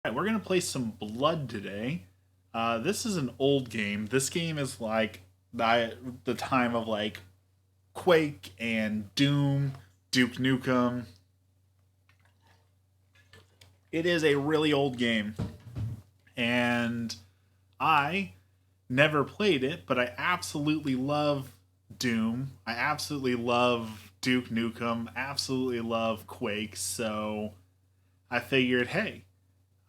Alright, we're gonna play some Blood today. This is an old game. This game is like the time of like Quake and Doom, Duke Nukem. It is a really old game, and I never played it, but I absolutely love Doom. I absolutely love Duke Nukem. Absolutely love Quake. So I figured, hey,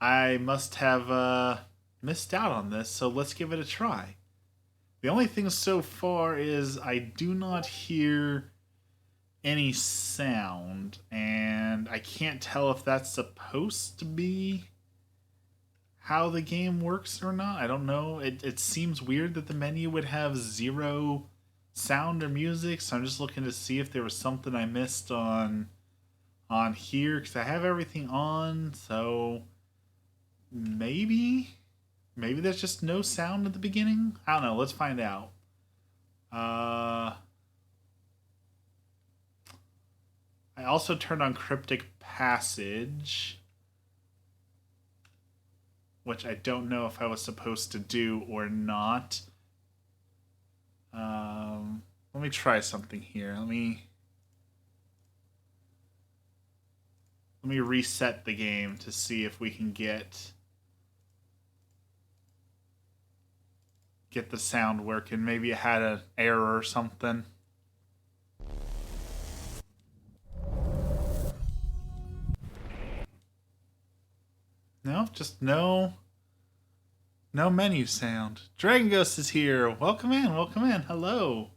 I must have missed out on this, so let's give it a try. The only thing so far is I do not hear any sound, and I can't tell if that's supposed to be how the game works or not. I don't know. It seems weird that the menu would have zero sound or music, so I'm just looking to see if there was something I missed on here because I have everything on, so maybe there's just no sound at the beginning. I don't know. Let's find out. I also turned on Cryptic Passage, which I don't know if I was supposed to do or not. Let me try something here. Let me reset the game to see if we can get the sound working. Maybe it had an error or something. No, just no menu sound. Dragon Ghost is here. Welcome in, welcome in. Hello.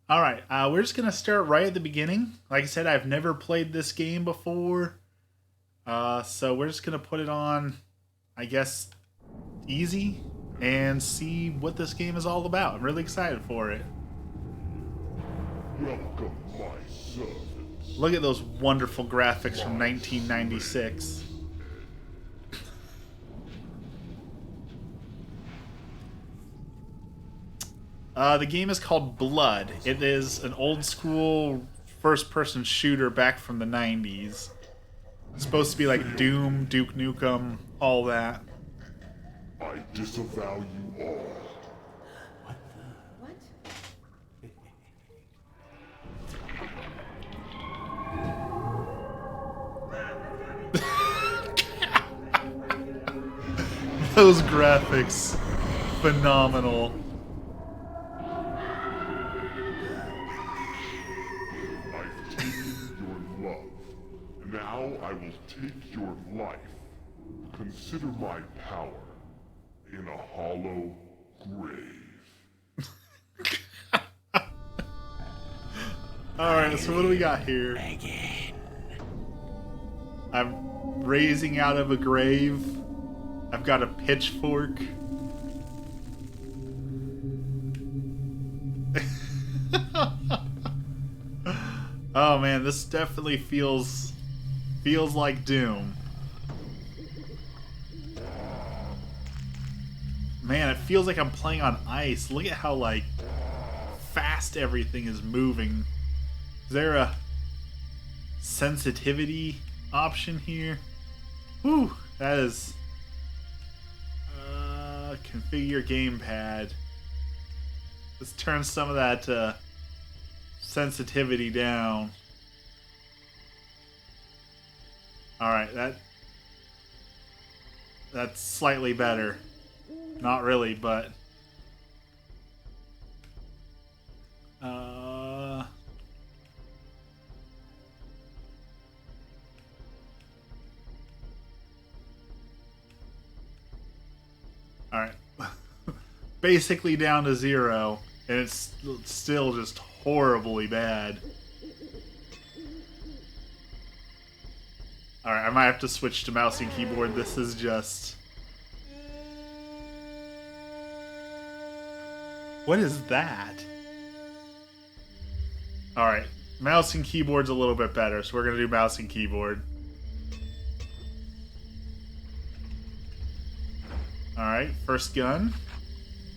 All right, we're just gonna start right at the beginning. Like I said, I've never played this game before, so we're just gonna put it on, I guess, easy and see what this game is all about. I'm really excited for it. Welcome, my servants. Look at those wonderful graphics from 1996. The game is called Blood. It is an old school first-person shooter back from the 90s. It's supposed to be like Doom, Duke Nukem, all that. I disavow you all. What? Those graphics, phenomenal. I've taken your love. Now I will take your life. Consider my power in a hollow grave. Alright, so what do we got here? I'm raising out of a grave. I've got a pitchfork. Oh man, this definitely feels like Doom. Man, it feels like I'm playing on ice. Look at how like fast everything is moving. Is there a sensitivity option here? Whew, that is configure gamepad. Let's turn some of that sensitivity down. Alright, that's slightly better. Not really, but alright. Basically down to 0, and it's still just horribly bad. Alright, I might have to switch to mouse and keyboard. This is just... What is that? Alright, mouse and keyboard's a little bit better, so we're gonna do mouse and keyboard. Alright, first gun.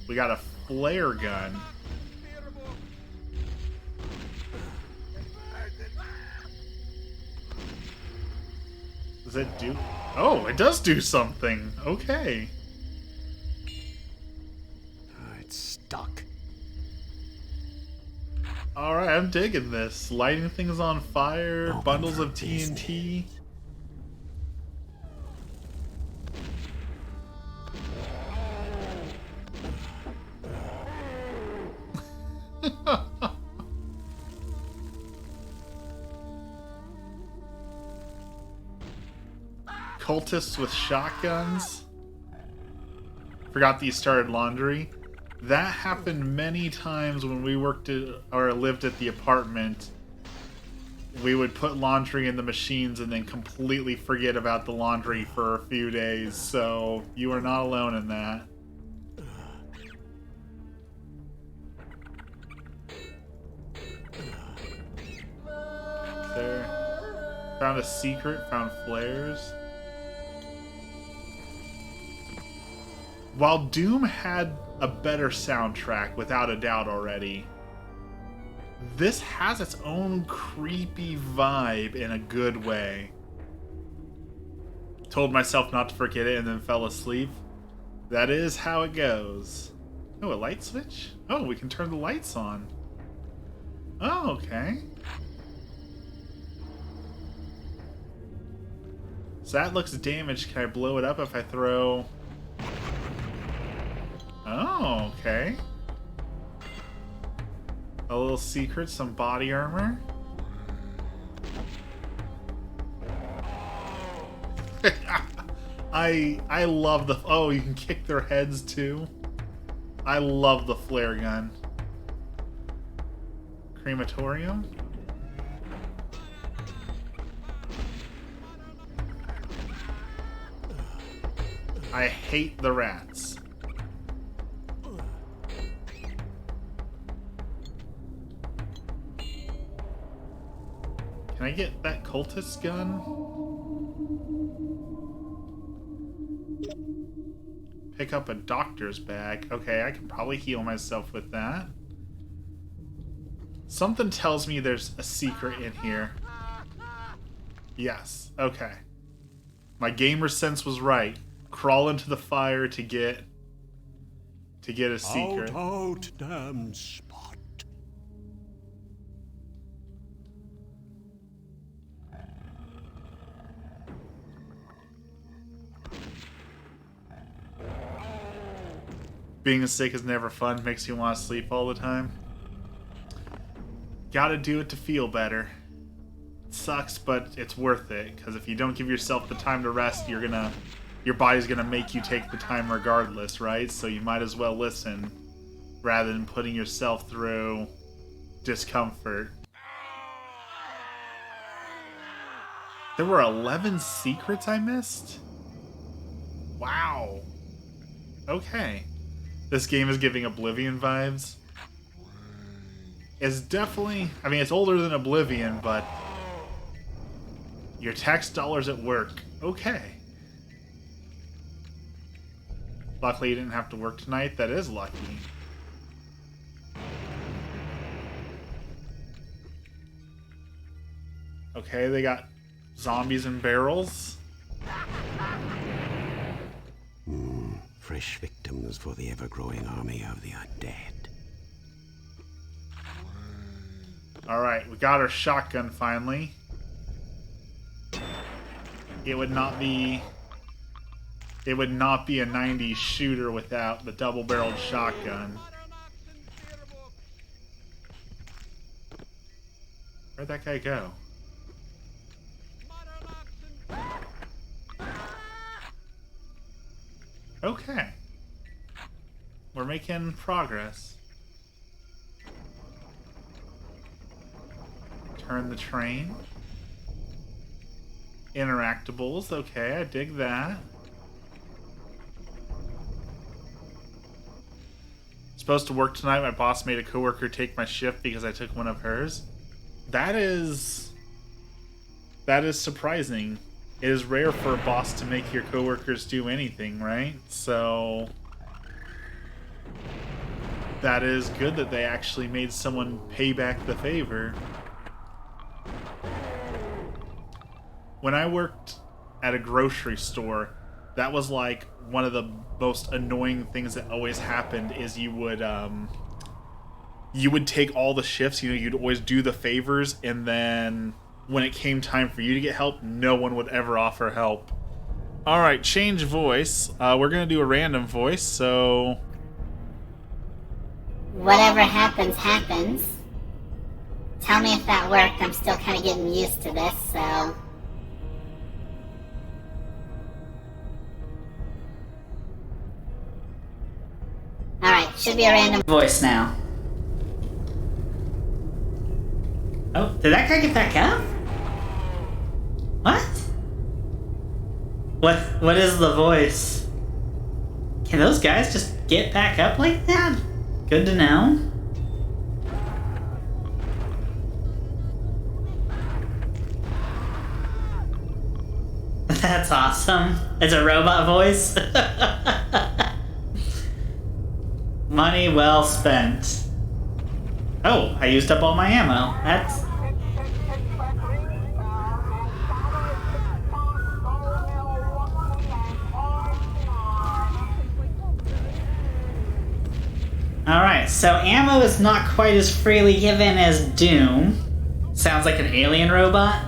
We got a flare gun. Does it do? Oh, it does do something. Okay. It's stuck. Alright, I'm digging this. Lighting things on fire, Open bundles for of TNT. Cultists with shotguns. Forgot that you started laundry. That happened many times when we worked at, or lived at the apartment. We would put laundry in the machines and then completely forget about the laundry for a few days. So you are not alone in that. There. Found a secret, found flares. While Doom had a better soundtrack, without a doubt already, this has its own creepy vibe in a good way. Told myself not to forget it and then fell asleep. That is how it goes. Oh, a light switch? Oh, we can turn the lights on. Oh, okay. So that looks damaged. Can I blow it up if I throw... Oh, okay. A little secret, some body armor. I love the... Oh, you can kick their heads too. I love the flare gun. Crematorium. I hate the rats. Can I get that cultist gun? Pick up a doctor's bag. Okay, I can probably heal myself with that. Something tells me there's a secret in here. Yes, okay. My gamer sense was right. Crawl into the fire to get a secret. Out, damn spot. Being sick is never fun, makes you want to sleep all the time. Gotta do it to feel better. It sucks, but it's worth it, because if you don't give yourself the time to rest, your body's gonna make you take the time regardless, right? So you might as well listen, rather than putting yourself through discomfort. There were 11 secrets I missed? Wow. Okay. This game is giving Oblivion vibes. It's definitely... I mean, it's older than Oblivion, but... Your tax dollars at work. Okay. Luckily, you didn't have to work tonight. That is lucky. Okay, they got zombies in barrels. Fresh victims for the ever-growing army of the undead. Alright, we got our shotgun finally. It would not be a 90s shooter without the double-barreled shotgun. Where'd that guy go? Okay. We're making progress. Turn the train. Interactables. Okay, I dig that. Supposed to work tonight. My boss made a coworker take my shift because I took one of hers. That is surprising. It is rare for a boss to make your coworkers do anything, right? So that is good that they actually made someone pay back the favor. When I worked at a grocery store, that was like one of the most annoying things that always happened is you would take all the shifts, you'd always do the favors, and then when it came time for you to get help, no one would ever offer help. All right, change voice. We're going to do a random voice, so... Whatever happens, happens. Tell me if that worked. I'm still kind of getting used to this, so... Alright, should be a random voice now. Oh, did that guy get back up? What? What is the voice? Can those guys just get back up like that? Good to know. That's awesome. It's a robot voice. Money well spent. Oh, I used up all my ammo. That's... Alright, so ammo is not quite as freely given as Doom. Sounds like an alien robot.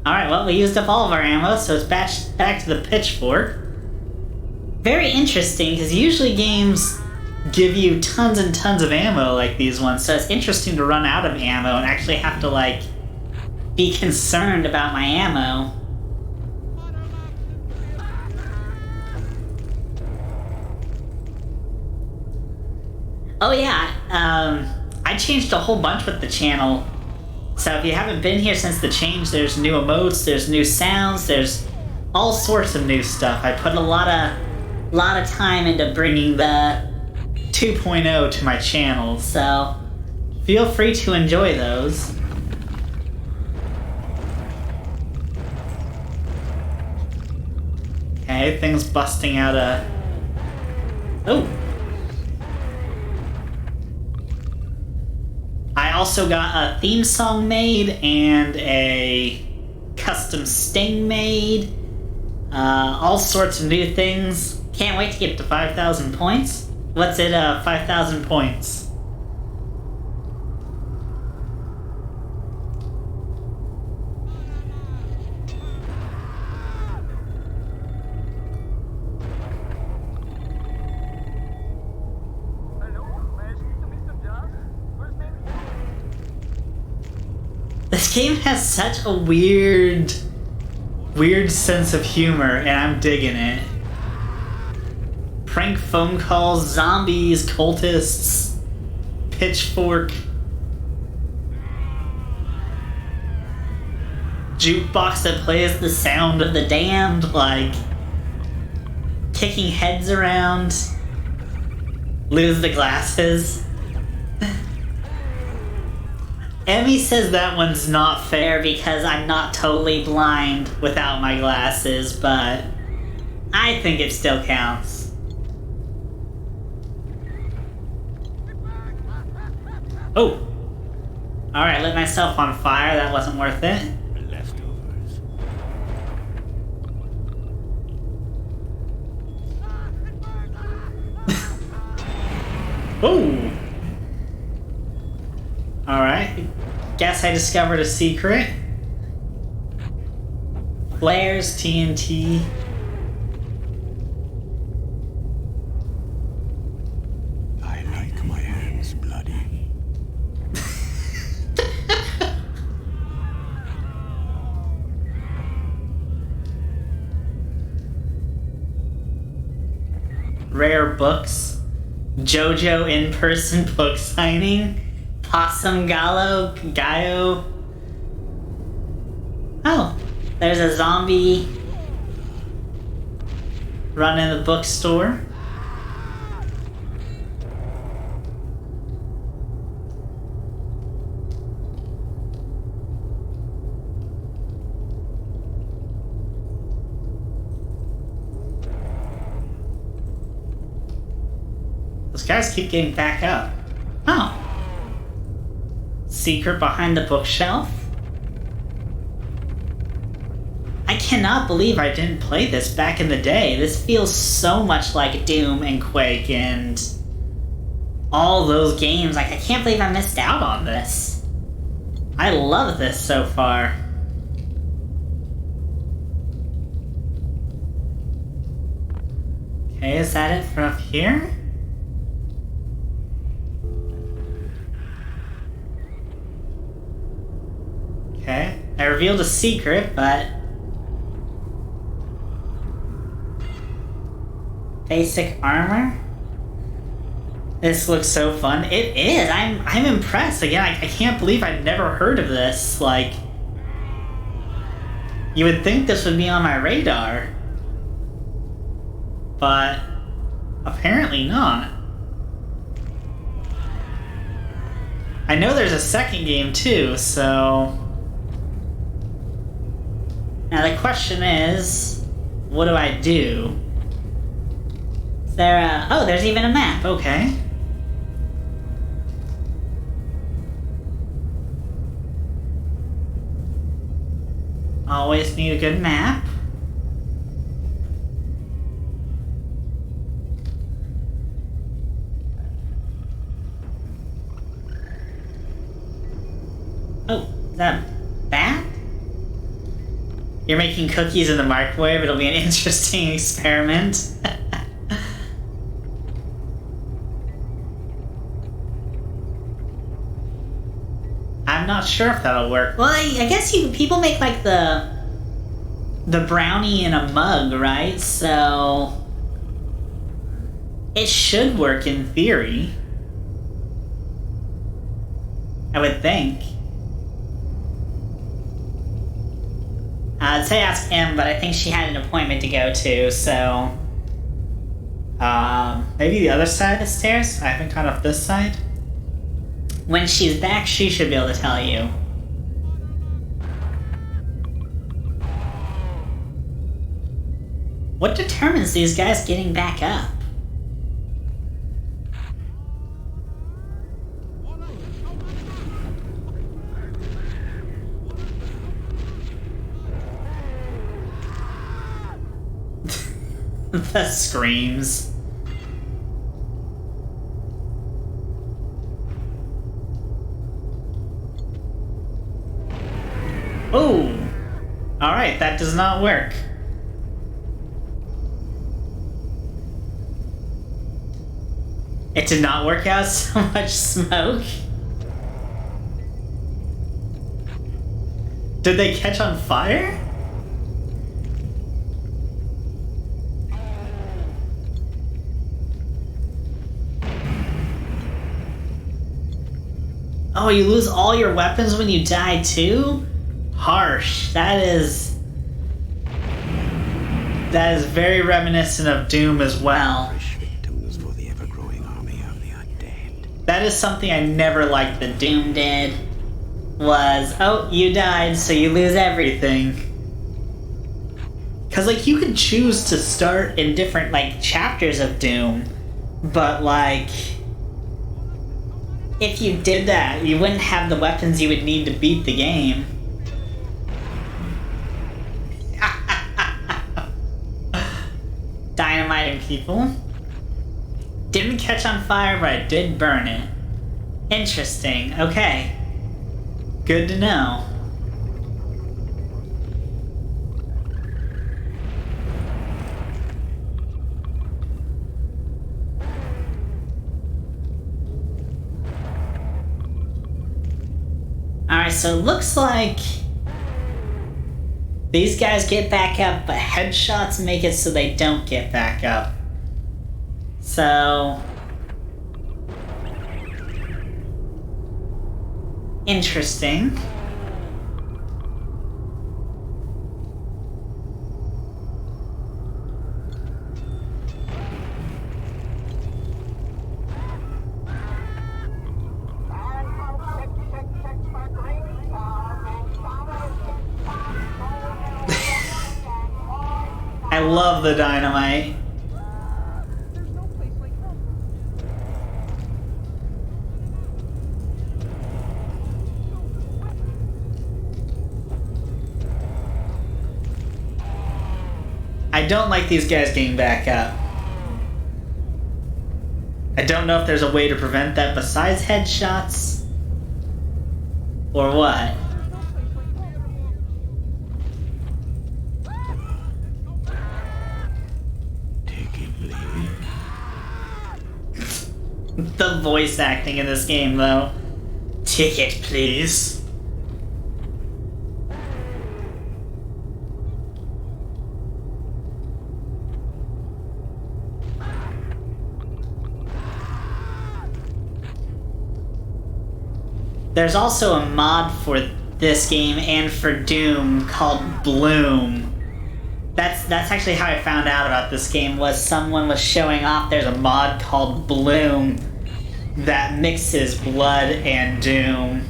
Alright, well, we used up all of our ammo, so it's back to the pitchfork. Very interesting, because usually games give you tons and tons of ammo like these ones, so it's interesting to run out of ammo and actually have to, like, be concerned about my ammo. Oh yeah, I changed a whole bunch with the channel. So if you haven't been here since the change, there's new emotes, there's new sounds, there's all sorts of new stuff. I put a lot of time into bringing the 2.0 to my channel, so feel free to enjoy those. Okay, things busting out a... Oh! I also got a theme song made and a custom sting made. All sorts of new things. Can't wait to get to 5,000 points. What's it, 5,000 points? This game has such a weird sense of humor, and I'm digging it. Prank phone calls, zombies, cultists, pitchfork, jukebox that plays the sound of the damned, like kicking heads around, lose the glasses. Emmy says that one's not fair because I'm not totally blind without my glasses, but I think it still counts. Oh! Alright, lit myself on fire, that wasn't worth it. Leftovers. Oh! Alright. Guess I discovered a secret. Flares, TNT. I like my hands bloody. Rare books. JoJo in-person book signing. Possum Gaio. Oh, there's a zombie running the bookstore. Those guys keep getting back up. Oh. secret behind the bookshelf. I cannot believe I didn't play this back in the day. This feels so much like Doom and Quake and all those games. Like, I can't believe I missed out on this. I love this so far. Okay, is that it for up here? Okay, I revealed a secret, but... Basic armor? This looks so fun. It is! I'm impressed. Again, I can't believe I'd never heard of this. Like... You would think this would be on my radar. But... apparently not. I know there's a second game too, so... Now the question is... what do I do? Is there a... oh, there's even a map, okay. Always need a good map. Oh, is that bad? You're making cookies in the microwave. It'll be an interesting experiment. I'm not sure if that'll work. Well, I guess people make like the brownie in a mug, right? So it should work in theory. I would think. I'd say ask Em, but I think she had an appointment to go to, so... maybe the other side of the stairs? I haven't gone up this side. When she's back, she should be able to tell you. What determines these guys getting back up? The screams. Oh! Alright, that does not work. It did not work out, so much smoke. Did they catch on fire? Oh, you lose all your weapons when you die too? Harsh. That is very reminiscent of Doom as well. Fresh victims for the ever-growing army of the undead. That is something I never liked that Doom did. Was, oh, you died, so you lose everything. Cause like you could choose to start in different like chapters of Doom, but like if you did that, you wouldn't have the weapons you would need to beat the game. Dynamiting people. Didn't catch on fire, but I did burn it. Interesting. Okay. Good to know. Alright, so it looks like these guys get back up, but headshots make it so they don't get back up. So... interesting. I love the dynamite. I don't like these guys getting back up. I don't know if there's a way to prevent that besides headshots. Or what? Take it, please. The voice acting in this game, though. Ticket, please. There's also a mod for this game and for Doom called Bloom. That's actually how I found out about this game, was someone was showing off there's a mod called Bloom that mixes Blood and Doom.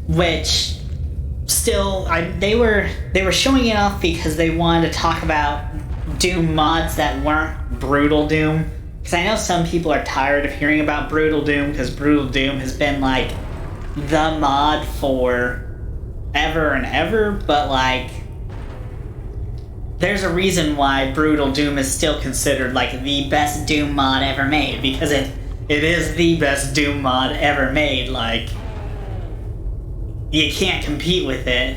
Which still, they were showing it off because they wanted to talk about Doom mods that weren't Brutal Doom. Because I know some people are tired of hearing about Brutal Doom, because Brutal Doom has been like the mod for ever and ever, but like there's a reason why Brutal Doom is still considered like the best Doom mod ever made, because it is the best Doom mod ever made. Like, you can't compete with it.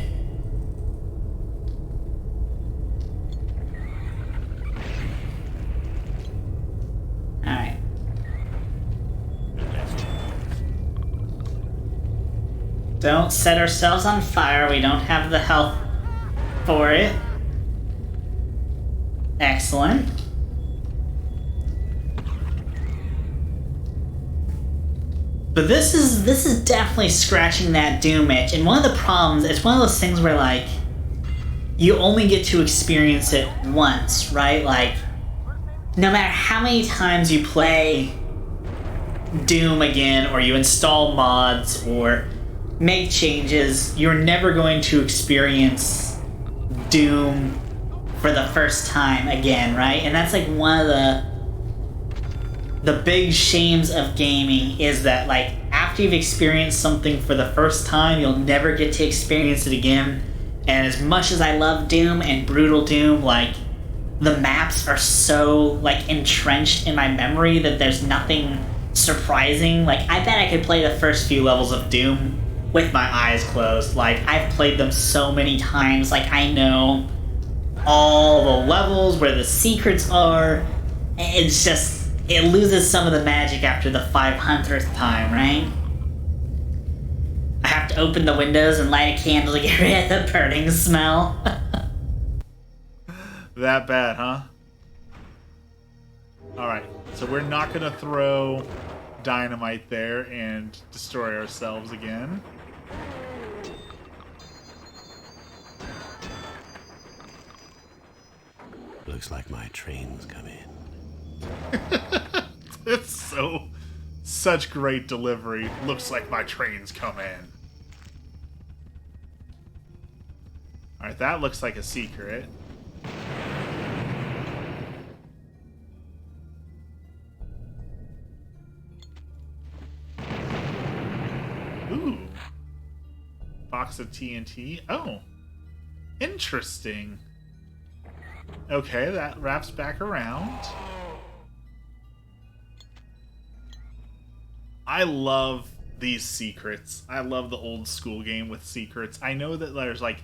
Alright. Don't set ourselves on fire. We don't have the health for it. Excellent. But this is definitely scratching that Doom itch. And one of the problems, it's one of those things where, like, you only get to experience it once, right? Like, no matter how many times you play Doom again, or you install mods, or make changes, you're never going to experience Doom for the first time again, right? And that's like one of the big shames of gaming, is that like after you've experienced something for the first time, you'll never get to experience it again. And as much as I love Doom and Brutal Doom, like the maps are so like entrenched in my memory that there's nothing surprising. Like, I bet I could play the first few levels of Doom with my eyes closed. Like, I've played them so many times. Like, I know all the levels, where the secrets are. It's just, it loses some of the magic after the 500th time, right? I have to open the windows and light a candle to get rid of the burning smell. That bad, huh? Alright, so we're not gonna throw dynamite there and destroy ourselves again. Looks like my train's come in. It's such great delivery. Looks like my train's come in. Alright, that looks like a secret. Ooh. Box of TNT. Oh. Interesting. Okay, that wraps back around. I love these secrets. I love the old school game with secrets. I know that there's like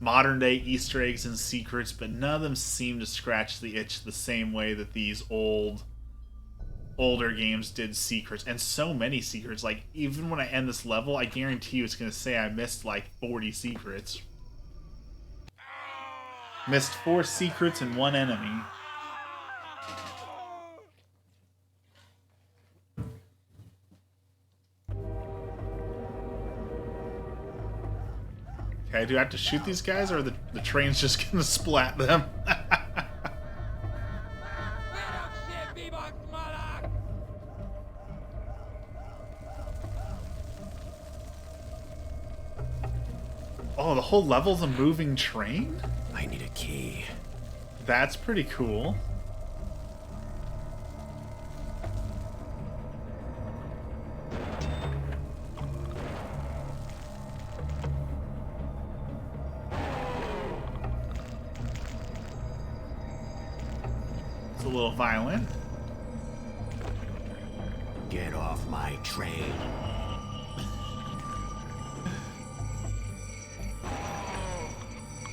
modern day Easter eggs and secrets, but none of them seem to scratch the itch the same way that these older games did secrets. And so many secrets. Like, even when I end this level, I guarantee you it's going to say I missed like 40 secrets. Missed 4 secrets and 1 enemy. Okay, do I have to shoot these guys, or are the train's just gonna splat them? Oh, the whole level's a moving train? I need a key. That's pretty cool. little violent. Get off my train.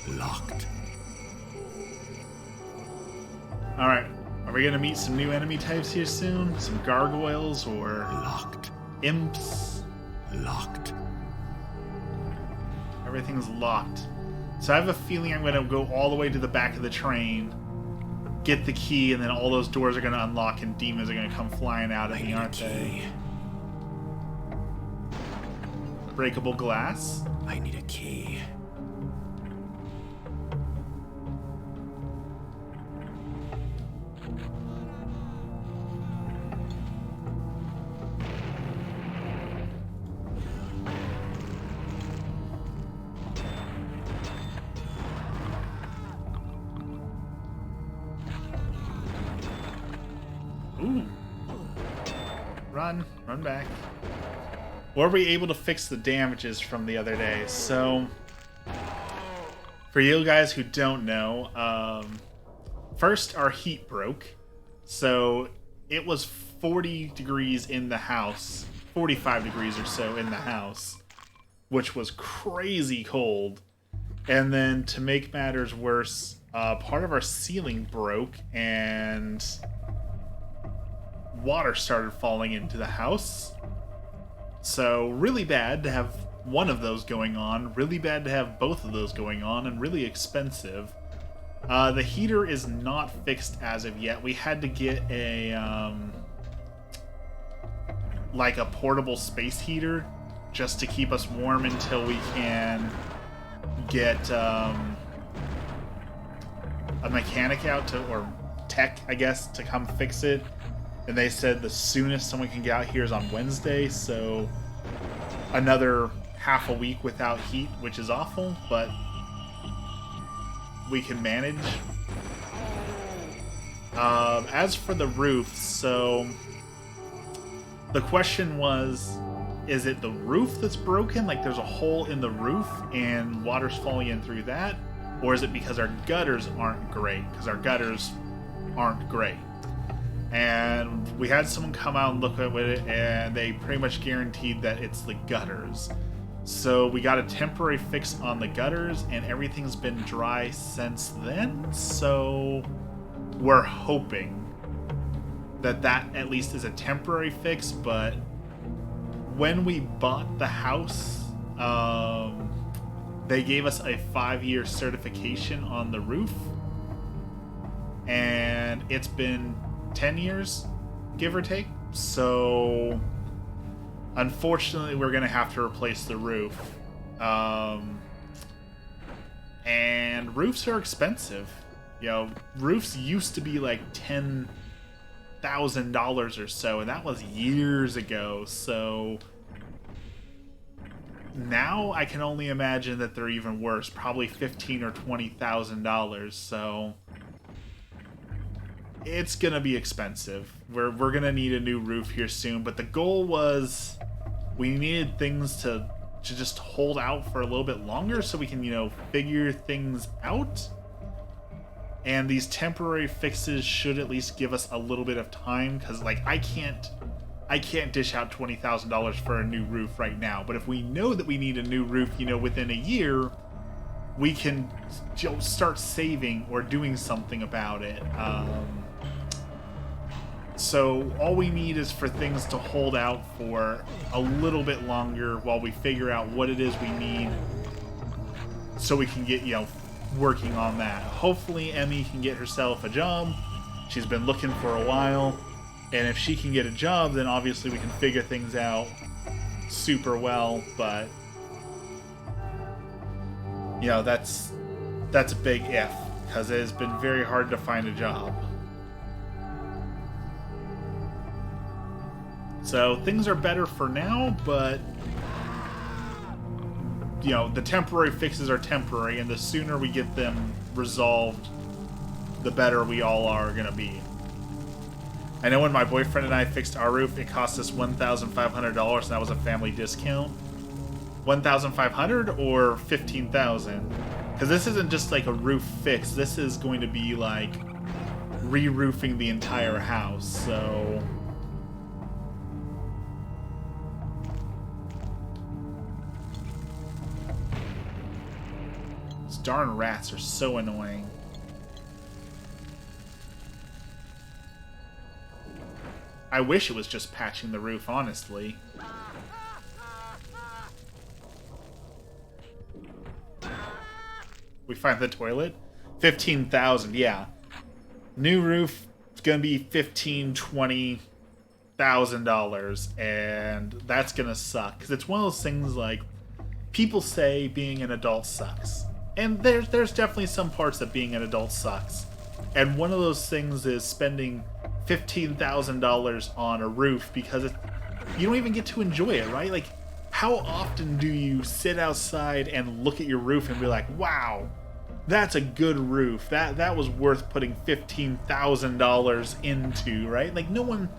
Locked. Alright, are we gonna meet some new enemy types here soon? Some gargoyles or Locked. imps? Locked. Everything's locked. So I have a feeling I'm gonna go all the way to the back of the train, get the key, and then all those doors are gonna unlock and demons are gonna come flying out at me, aren't they? Breakable glass? I need a key. Ooh. Run back. Were we able to fix the damages from the other day? So, for you guys who don't know, first our heat broke. So, it was 40 degrees in the house, 45 degrees or so in the house, which was crazy cold. And then to make matters worse, part of our ceiling broke and water started falling into the house. So really bad to have one of those going on, really bad to have both of those going on, and really expensive. The heater is not fixed as of yet. We had to get a like a portable space heater just to keep us warm until we can get a mechanic out to, or tech, I guess, to come fix it. And they said the soonest someone can get out here is on Wednesday, so another half a week without heat, which is awful, but we can manage. As for the roof, so the question was, is it the roof that's broken? Like there's a hole in the roof and water's falling in through that? Or is it because our gutters aren't great? Because our gutters aren't great. And we had someone come out and look at it, and they pretty much guaranteed that it's the gutters. So we got a temporary fix on the gutters, and everything's been dry since then. So we're hoping that that at least is a temporary fix. But when we bought the house, they gave us a 5-year certification on the roof, and it's been 10 years, give or take. So unfortunately we're gonna have to replace the roof, and roofs are expensive. You know, roofs used to be like $10,000 or so, and that was years ago. So now I can only imagine that they're even worse, probably $15,000 or $20,000. So it's gonna be expensive. We're gonna need a new roof here soon, but the goal was we needed things to just hold out for a little bit longer so we can, you know, figure things out. And these temporary fixes should at least give us a little bit of time, because like I can't dish out $20,000 for a new roof right now. But if we know that we need a new roof, you know, within a year, we can start saving or doing something about it. So all we need is for things to hold out for a little bit longer while we figure out what it is we need, so we can get, you know, working on that. Hopefully Emmy can get herself a job. She's been looking for a while, and if she can get a job, then obviously we can figure things out super well. But you know, that's a big if, because it has been very hard to find a job. So things are better for now, but you know, the temporary fixes are temporary, and the sooner we get them resolved, the better we all are gonna be. I know when my boyfriend and I fixed our roof, it cost us $1,500, and that was a family discount. $1,500 or $15,000? Because this isn't just like a roof fix. This is going to be like re-roofing the entire house, so... These darn rats are so annoying. I wish it was just patching the roof, honestly. We find the toilet? 15,000, yeah. New roof is gonna be $15,000-$20,000, and that's gonna suck. Because it's one of those things like, people say being an adult sucks. And there's definitely some parts that being an adult sucks. And one of those things is spending $15,000 on a roof because you don't even get to enjoy it, right? Like, how often do you sit outside and look at your roof and be like, wow, that's a good roof. That was worth putting $15,000 into, right? Like, no one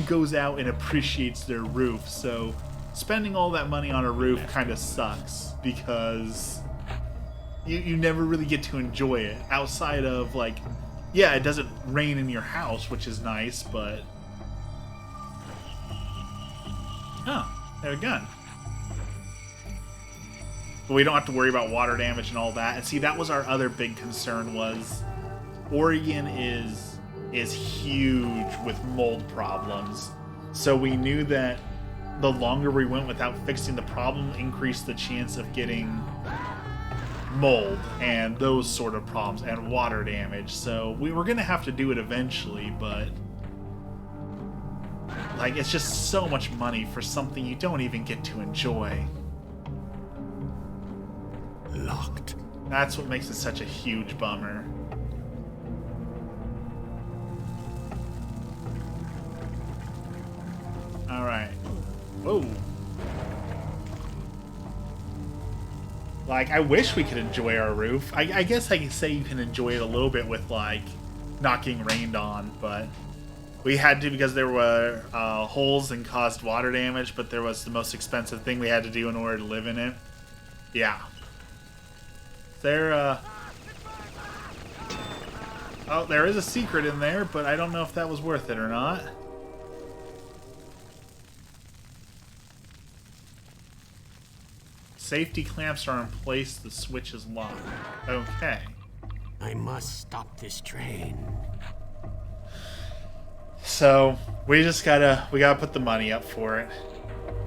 goes out and appreciates their roof. So spending all that money on a roof kind of sucks because you never really get to enjoy it outside of, like, yeah, it doesn't rain in your house, which is nice, but... Oh, they have a gun. But we don't have to worry about water damage and all that. And see, that was our other big concern was Oregon is huge with mold problems. So we knew that the longer we went without fixing the problem increased the chance of getting mold and those sort of problems and water damage. So we were going to have to do it eventually, but like, it's just so much money for something you don't even get to enjoy. Locked. That's what makes it such a huge bummer. Alright. Whoa. Like, I wish we could enjoy our roof. I guess I can say you can enjoy it a little bit with, like, not getting rained on, but we had to because there were holes and caused water damage, but there was the most expensive thing we had to do in order to live in it. Yeah. There is a secret in there, but I don't know if that was worth it or not. Safety clamps are in place, the switch is locked. Okay. I must stop this train. So, we gotta put the money up for it.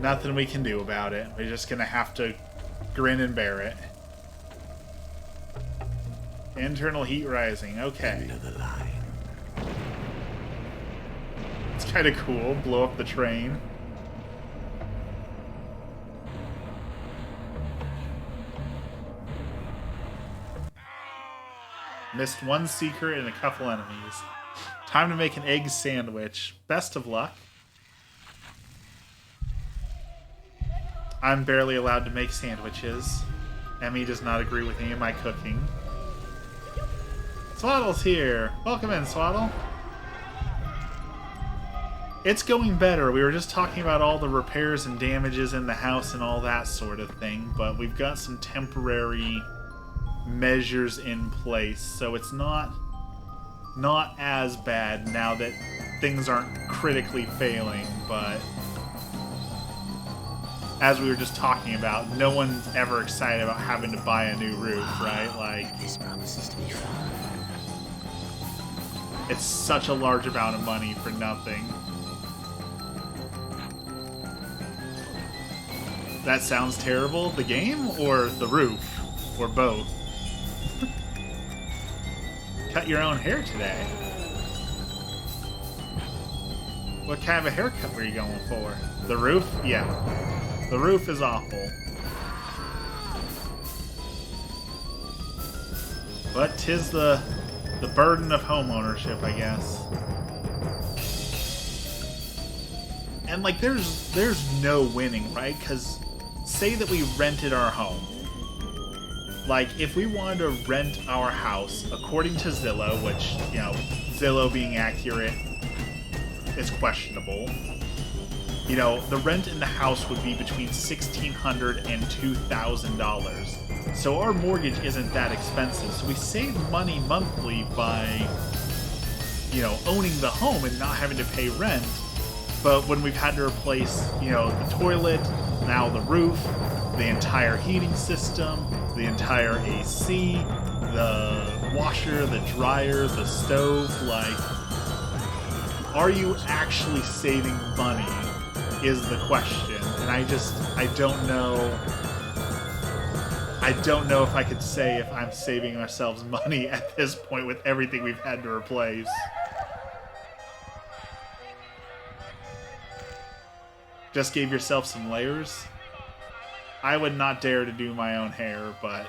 Nothing we can do about it. We're just gonna have to grin and bear it. Internal heat rising, okay. End of the line. It's kinda cool, blow up the train. Missed one secret and a couple enemies. Time to make an egg sandwich. Best of luck. I'm barely allowed to make sandwiches. Emmy does not agree with any of my cooking. Swaddle's here. Welcome in, Swaddle. It's going better. We were just talking about all the repairs and damages in the house and all that sort of thing, but we've got some temporary measures in place, so it's not as bad now that things aren't critically failing. But as we were just talking about, no one's ever excited about having to buy a new roof, right? Like, This promises to be fun. it's such a large amount of money for nothing. That sounds terrible. The game or the roof? Or both? Cut your own hair today. What kind of a haircut were you going for? The roof? Yeah. The roof is awful. But 'tis the burden of home ownership, I guess. And like, there's no winning, right? Because say that we rented our home. Like, if we wanted to rent our house, according to Zillow, which, you know, Zillow being accurate is questionable, you know, the rent in the house would be between $1,600 and $2,000. So our mortgage isn't that expensive. So we save money monthly by you know, owning the home and not having to pay rent. But when we've had to replace, you know, the toilet, now the roof, the entire heating system, the entire AC, the washer, the dryer, the stove, like, are you actually saving money is the question. And I don't know. I don't know if I could say if I'm saving ourselves money at this point with everything we've had to replace. Just gave yourself some layers? I would not dare to do my own hair, but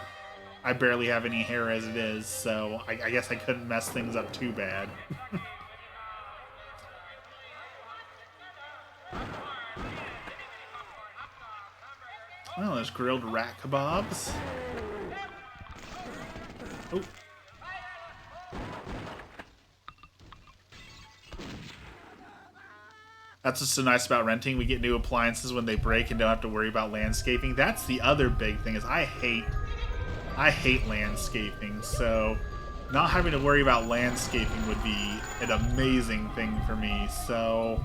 I barely have any hair as it is, so I guess I couldn't mess things up too bad. Well, there's grilled rat kebabs. Oh. That's what's so nice about renting. We get new appliances when they break and don't have to worry about landscaping. That's the other big thing is I hate landscaping. So not having to worry about landscaping would be an amazing thing for me. So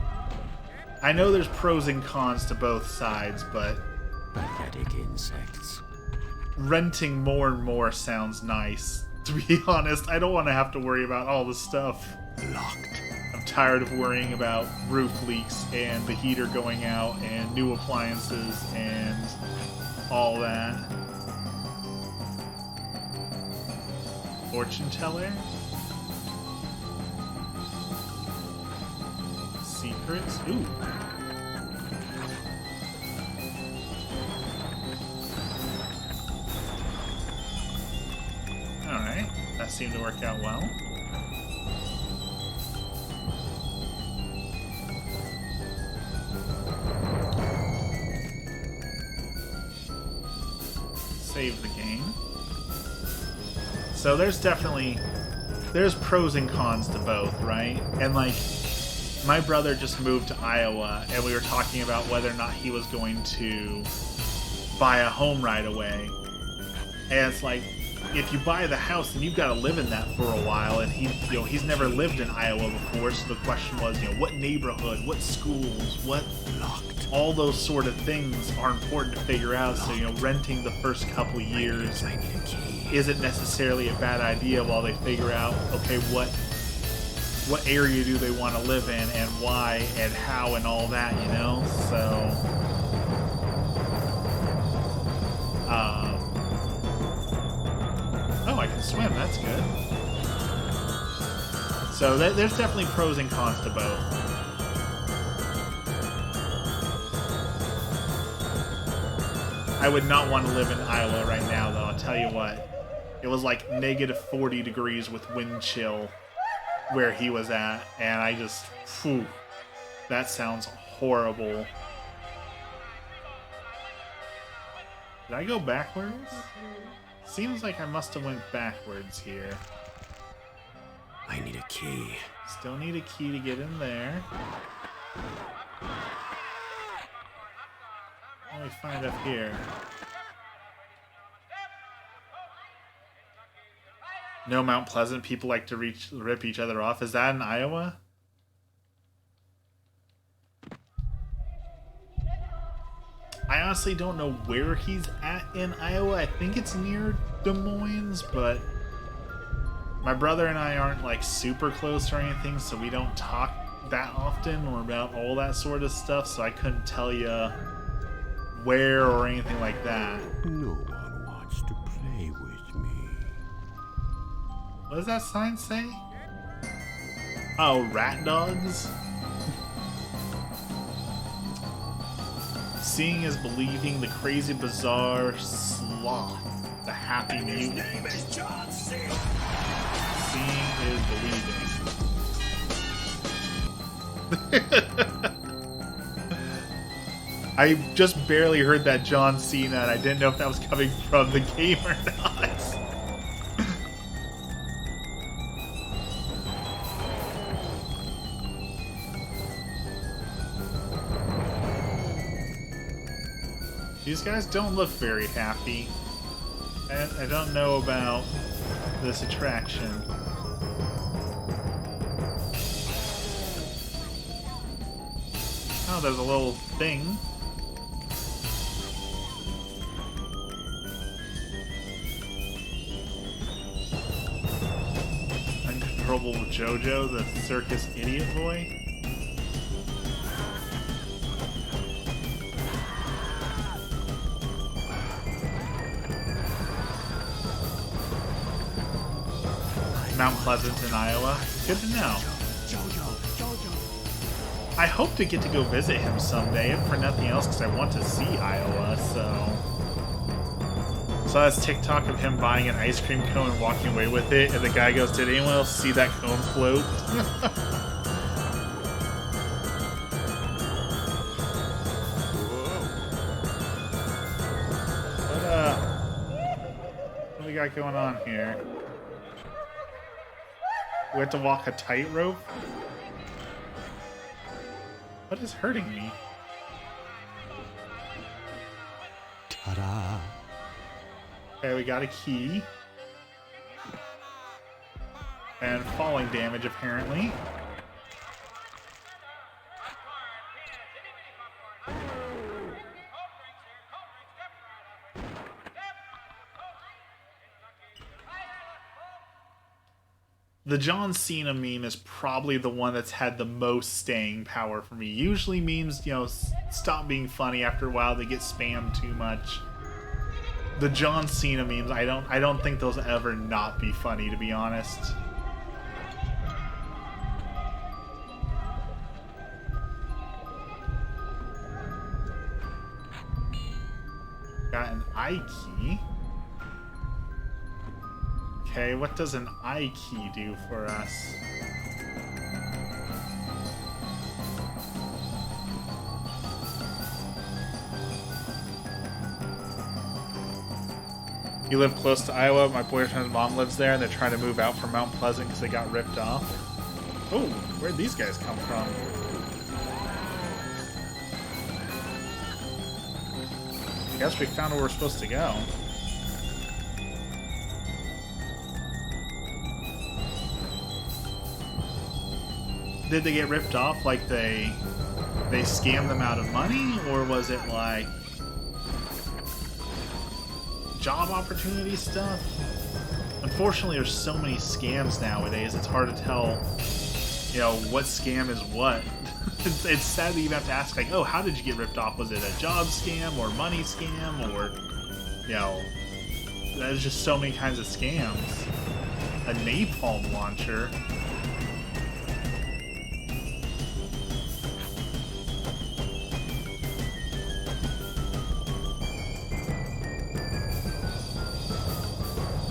I know there's pros and cons to both sides, but Pathetic insects. renting more and more sounds nice. To be honest, I don't want to have to worry about all the stuff. Locked. I'm tired of worrying about roof leaks and the heater going out and new appliances and all that. Fortune teller? Secrets? Ooh. Alright, that seemed to work out well. Save the game. So there's pros and cons to both, right? And like, my brother just moved to Iowa, and we were talking about whether or not he was going to buy a home right away. And it's like, if you buy the house, then you've got to live in that for a while. And he's never lived in Iowa before, so the question was, what neighborhood, what schools, what Locked. all those sort of things are important to figure out. So renting the first couple years I need a key. isn't necessarily a bad idea while they figure out, okay, what area do they want to live in and why and how and all that, So oh, I can swim, that's good. So there's definitely pros and cons to both. I would not want to live in Iowa right now, though. I'll tell you what. It was like negative 40 degrees with wind chill where he was at, and I just, phew, that sounds horrible. Did I go backwards? Seems like I must have went backwards here. I need a key. Still need a key to get in there. What do we find up here? No, Mount Pleasant. People like to rip each other off. Is that in Iowa? I honestly don't know where he's at in Iowa. I think it's near Des Moines, but my brother and I aren't like super close or anything, so we don't talk that often or about all that sort of stuff, so I couldn't tell you where or anything like that. No one wants to play with me. What does that sign say? Oh, rat dogs? Seeing is believing, the crazy bizarre sloth, the happy mutant. Seeing is believing. I just barely heard that John Cena, and I didn't know if that was coming from the game or not. These guys don't look very happy. I don't know about this attraction. Oh, there's a little thing. Uncontrollable Jojo, the circus idiot boy. Mount Pleasant in Iowa. Good to know. I hope to get to go visit him someday, if for nothing else, because I want to see Iowa, so... Saw this TikTok of him buying an ice cream cone and walking away with it, and the guy goes, did anyone else see that cone float? What do we got going on here? We have to walk a tightrope? What is hurting me? Ta-da! Okay, we got a key. And falling damage, apparently. The John Cena meme is probably the one that's had the most staying power for me. Usually memes, you know, stop being funny after a while. They get spammed too much. The John Cena memes, I don't think those ever not be funny, to be honest. Got an I key. Okay, what does an I key do for us? You live close to Iowa. My boyfriend's mom lives there, and they're trying to move out from Mount Pleasant because they got ripped off. Oh, where'd these guys come from? I guess we found where we're supposed to go. Did they get ripped off? Like they scammed them out of money, or was it like job opportunity stuff? Unfortunately, there's so many scams nowadays. It's hard to tell, you know, what scam is what. It's sad that you have to ask, like, oh, how did you get ripped off? Was it a job scam or money scam, or, you know, there's just so many kinds of scams. A napalm launcher.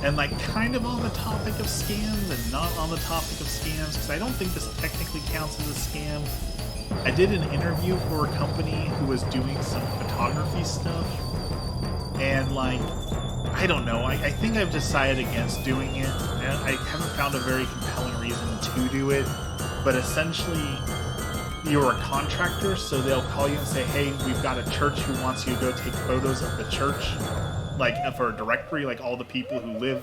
And like kind of on the topic of scams and not on the topic of scams, because I don't think this technically counts as a scam. I did an interview for a company who was doing some photography stuff, and like, I don't know, I think I've decided against doing it, and I haven't found a very compelling reason to do it, but essentially, you're a contractor, so they'll call you and say, hey, we've got a church who wants you to go take photos of the church, like for a directory, like all the people who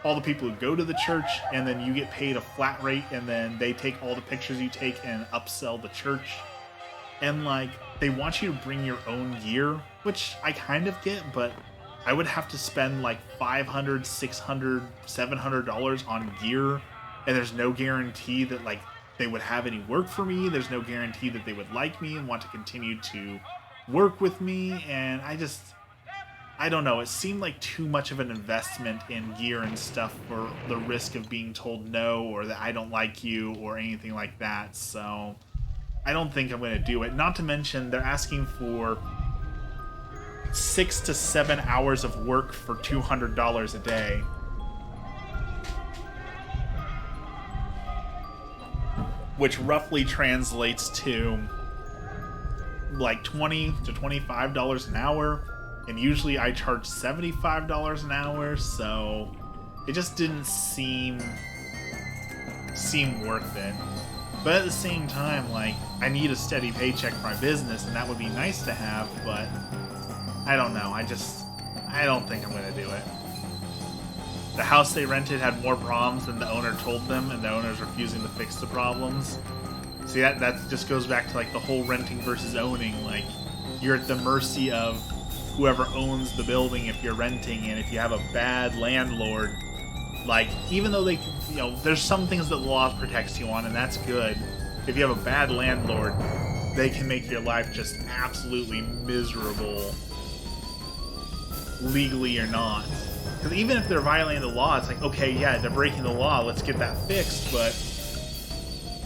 all the people who go to the church, and then you get paid a flat rate, and then they take all the pictures you take and upsell the church. And like, they want you to bring your own gear, which I kind of get, but I would have to spend like $500, $600, $700 on gear, and there's no guarantee that like they would have any work for me. There's no guarantee that they would like me and want to continue to work with me, and I don't know, it seemed like too much of an investment in gear and stuff for the risk of being told no, or that I don't like you, or anything like that, so I don't think I'm going to do it. Not to mention, they're asking for 6 to 7 hours of work for $200 a day. Which roughly translates to like $20 to $25 an hour. And usually I charge $75 an hour, so it just didn't seem worth it. But at the same time, like, I need a steady paycheck for my business, and that would be nice to have, but I don't know. I don't think I'm going to do it. The house they rented had more problems than the owner told them, and the owner's refusing to fix the problems. See, that just goes back to like the whole renting versus owning. Like, you're at the mercy of whoever owns the building if you're renting, and if you have a bad landlord, like, even though they, you know, there's some things that the law protects you on, and that's good. If you have a bad landlord, they can make your life just absolutely miserable, legally or not. Because even if they're violating the law, it's like, okay, yeah, they're breaking the law, let's get that fixed, but,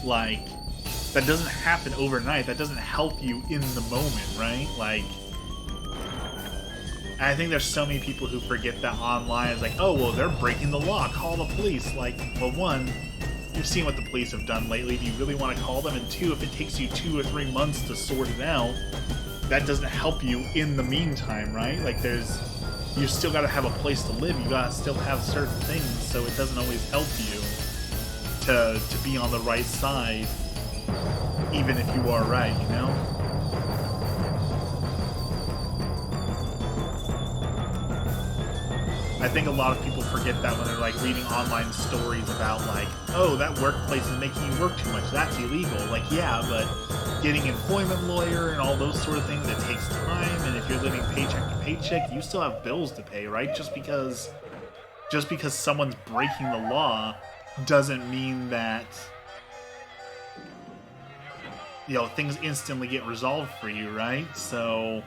like, that doesn't happen overnight. That doesn't help you in the moment, right? Like, I think there's so many people who forget that online. It's like, oh, well, they're breaking the law, call the police. Like, well, one, you've seen what the police have done lately. Do you really want to call them? And two, if it takes you 2 or 3 months to sort it out, that doesn't help you in the meantime, right? Like, you still got to have a place to live. You got to still have certain things, so it doesn't always help you to be on the right side, even if you are right, you know? I think a lot of people forget that when they're like reading online stories about like, oh, that workplace is making you work too much, that's illegal. Like, yeah, but getting an employment lawyer and all those sort of things, it takes time, and if you're living paycheck to paycheck, you still have bills to pay, right? Just because someone's breaking the law doesn't mean that, you know, things instantly get resolved for you, right? So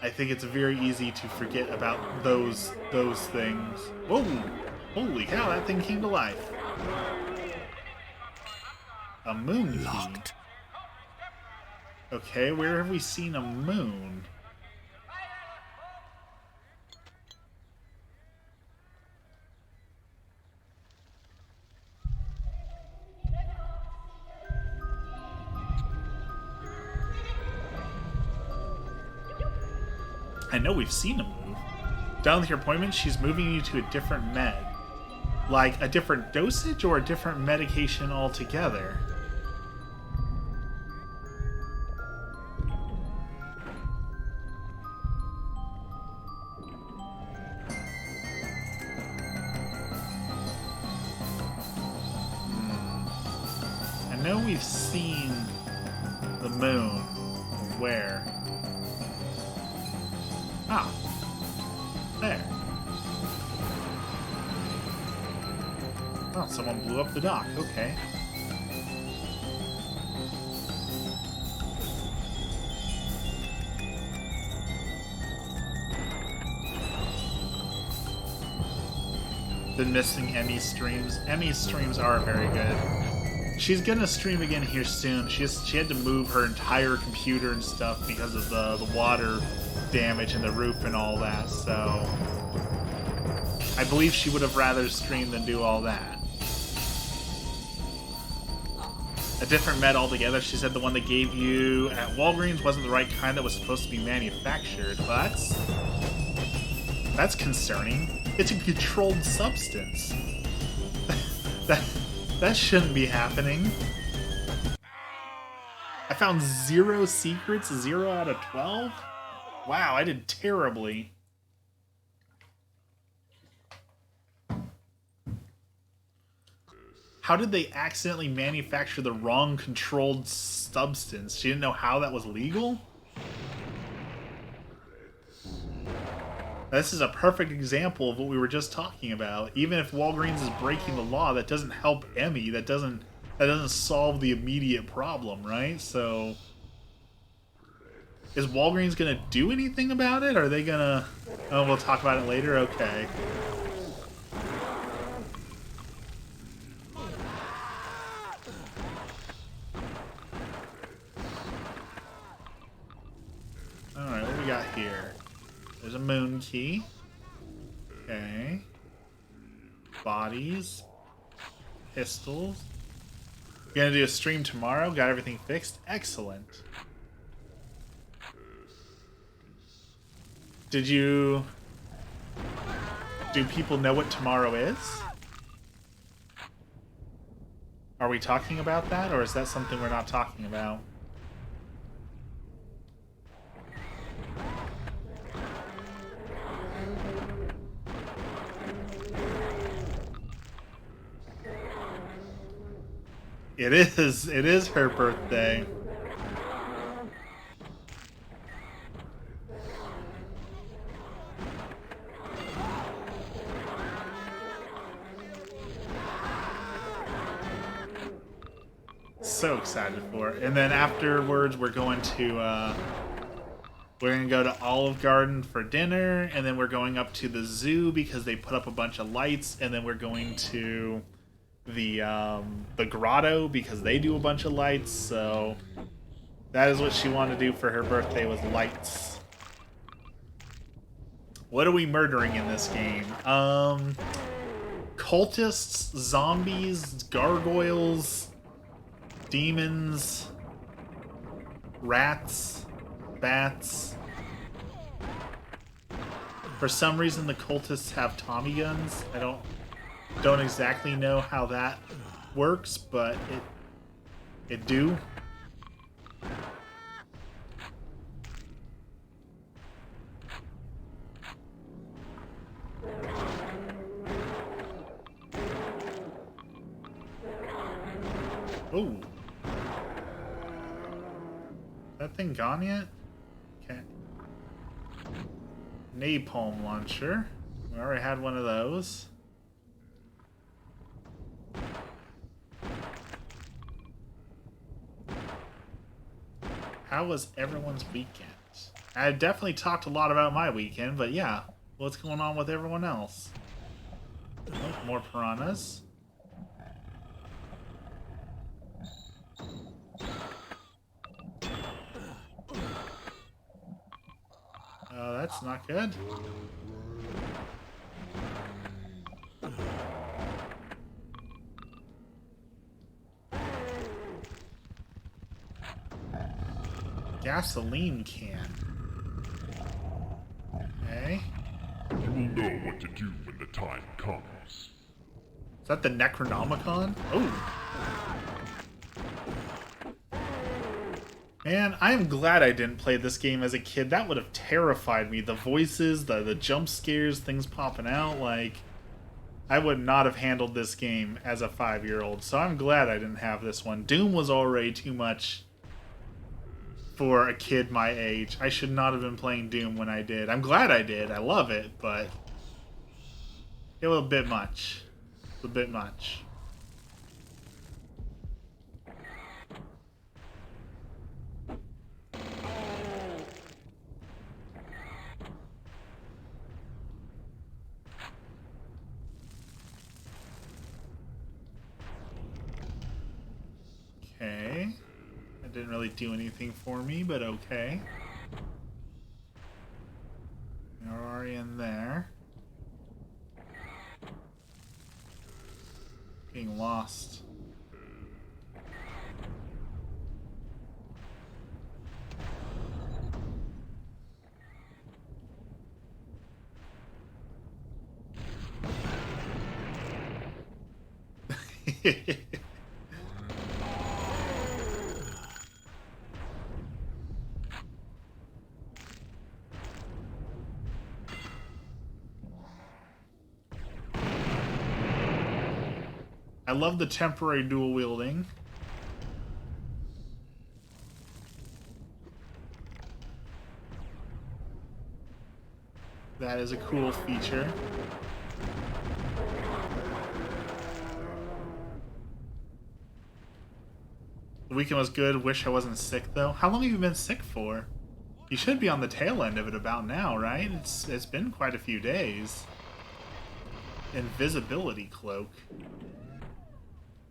I think it's very easy to forget about those things. Whoa! Holy cow, that thing came to life. A moon key. Locked. Okay, where have we seen a moon? I know we've seen a move. Down with your appointment, she's moving you to a different med. Like a different dosage or a different medication altogether? I know we've seen the moon. Where? Ah, there. Oh, someone blew up the dock. Okay. Been missing Emmy's streams. Emmy's streams are very good. She's gonna stream again here soon. She had to move her entire computer and stuff because of the water damage in the roof and all that, so I believe she would have rather stream than do all that. A different med altogether. She said the one they gave you at Walgreens wasn't the right kind that was supposed to be manufactured. Well, that's concerning. It's a controlled substance. That shouldn't be happening. I found 0 secrets, 0 out of 12? Wow, I did terribly. How did they accidentally manufacture the wrong controlled substance? She didn't know how that was legal? This is a perfect example of what we were just talking about. Even if Walgreens is breaking the law, that doesn't help Emmy. That doesn't solve the immediate problem, right? So is Walgreens gonna do anything about it? Are they gonna... Oh, we'll talk about it later? Okay. Alright, what do we got here? There's a moon key. Okay. Bodies. Pistols. You gonna do a stream tomorrow? Got everything fixed? Excellent. Do people know what tomorrow is? Are we talking about that, or is that something we're not talking about? It is. It is her birthday. So excited for it. And then afterwards, we're going to go to Olive Garden for dinner, and then we're going up to the zoo because they put up a bunch of lights, and then we're going to the grotto because they do a bunch of lights. So that is what she wanted to do for her birthday, was lights. What are we murdering in this game? Cultists, zombies, gargoyles, demons, rats, bats. For some reason, the cultists have Tommy guns. I don't exactly know how that works, but it do. Oh. That thing gone yet? Okay. Napalm launcher. We already had one of those. How was everyone's weekend? I definitely talked a lot about my weekend, but yeah, what's going on with everyone else? Oh, more piranhas. That's not good. Gasoline can. Okay. You will know what to do when the time comes. Is that the Necronomicon? Oh. Man, I am glad I didn't play this game as a kid. That would have terrified me. The voices, the jump scares, things popping out, like... I would not have handled this game as a 5-year-old, so I'm glad I didn't have this one. Doom was already too much for a kid my age. I should not have been playing Doom when I did. I'm glad I did. I love it, but... it was a bit much. A bit much. Okay. That didn't really do anything for me, but okay. You're already in there. Being lost. I love the temporary dual wielding. That is a cool feature. The weekend was good. Wish I wasn't sick though. How long have you been sick for? You should be on the tail end of it about now, right? It's been quite a few days. Invisibility cloak.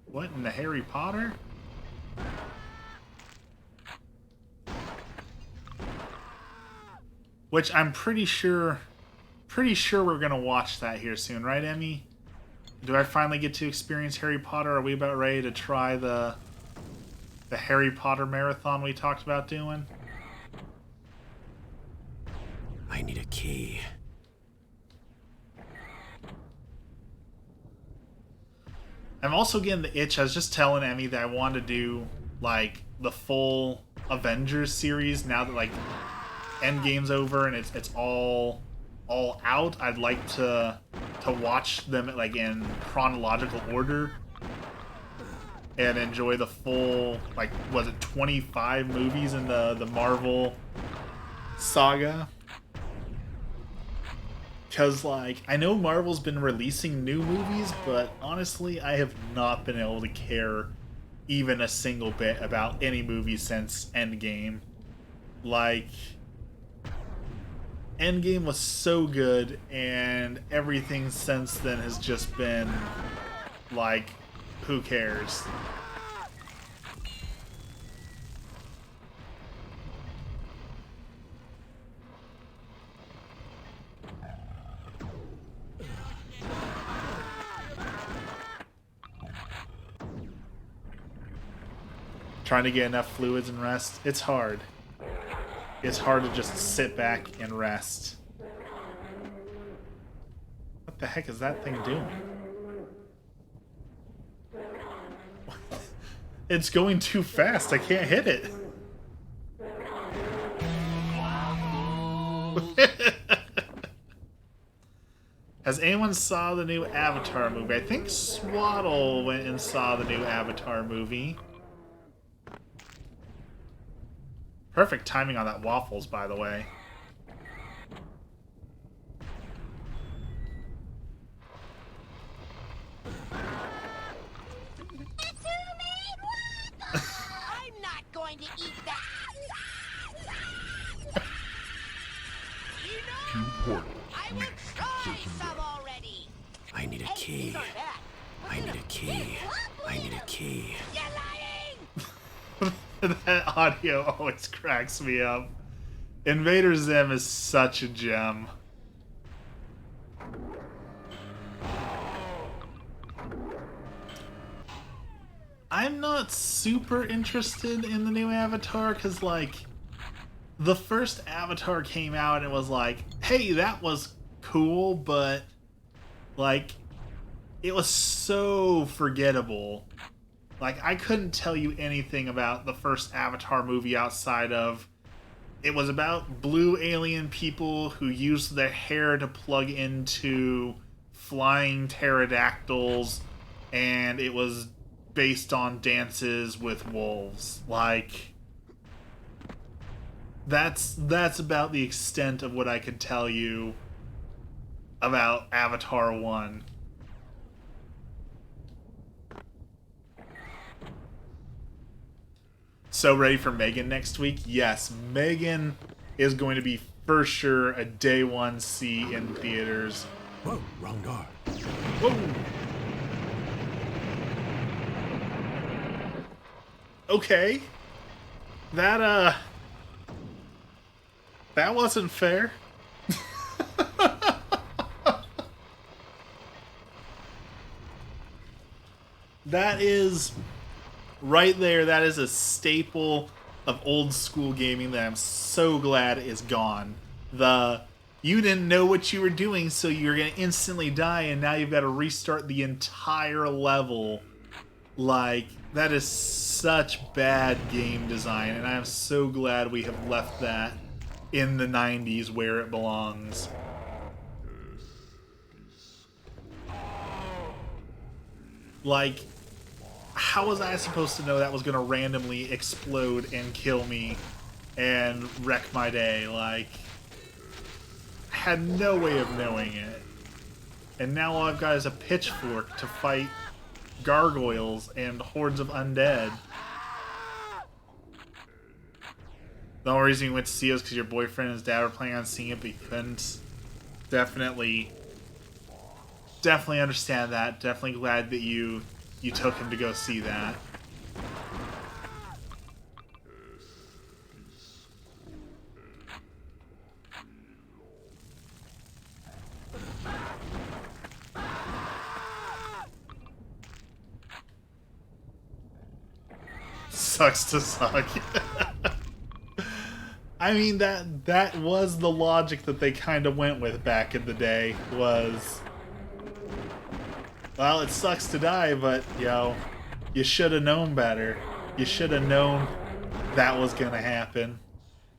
What in the Harry Potter? Which I'm pretty sure we're gonna watch that here soon, right, Emmy? Do I finally get to experience Harry Potter? Are we about ready to try the Harry Potter marathon we talked about doing? I need a key. I'm also getting the itch. I was just telling Emmy that I want to do like the full Avengers series now that like Endgame's over and it's all out. I'd like to watch them like in chronological order. and enjoy the full, like, was it 25 movies in the Marvel saga? Because, like, I know Marvel's been releasing new movies, but honestly, I have not been able to care even a single bit about any movie since Endgame. Like, Endgame was so good, and everything since then has just been, like, who cares? Trying to get enough fluids and rest. It's hard. It's hard to just sit back and rest. What the heck is that thing doing? It's going too fast. I can't hit it. Has anyone saw the new Avatar movie? I think Swaddle went and saw the new Avatar movie. Perfect timing on that waffles, by the way. I'm not going to eat that. You know, Two portals I will reached try certain some already. I need a Hey, key. these aren't bad. I need a key. I need a key. You're lying! That audio always cracks me up. Invader Zim is such a gem. I'm not super interested in the new Avatar because, like, the first Avatar came out and it was like, hey, that was cool, but, like, it was so forgettable. Like, I couldn't tell you anything about the first Avatar movie outside of it was about blue alien people who used their hair to plug into flying pterodactyls, and it was based on dances with wolves. Like, that's about the extent of what I could tell you about Avatar 1. So ready for Megan next week? Yes, Megan is going to be for sure a day one see in theaters. Whoa, wrong door. Whoa! Okay. That wasn't fair. That is right there. That is a staple of old school gaming that I'm so glad is gone. You didn't know what you were doing, so you're gonna instantly die, and now you've got to restart the entire level. Like, that is such bad game design, and I'm so glad we have left that in the 90s where it belongs. Like, how was I supposed to know that was going to randomly explode and kill me and wreck my day? Like, I had no way of knowing it. And now all I've got is a pitchfork to fight gargoyles and hordes of undead. The only reason you went to see it was because your boyfriend and his dad were planning on seeing it, but you couldn't. Definitely understand that. Definitely glad that you took him to go see that. Sucks to suck. I mean, that was the logic that they kind of went with back in the day, was, well, it sucks to die, but, you should have known better. You should have known that was going to happen.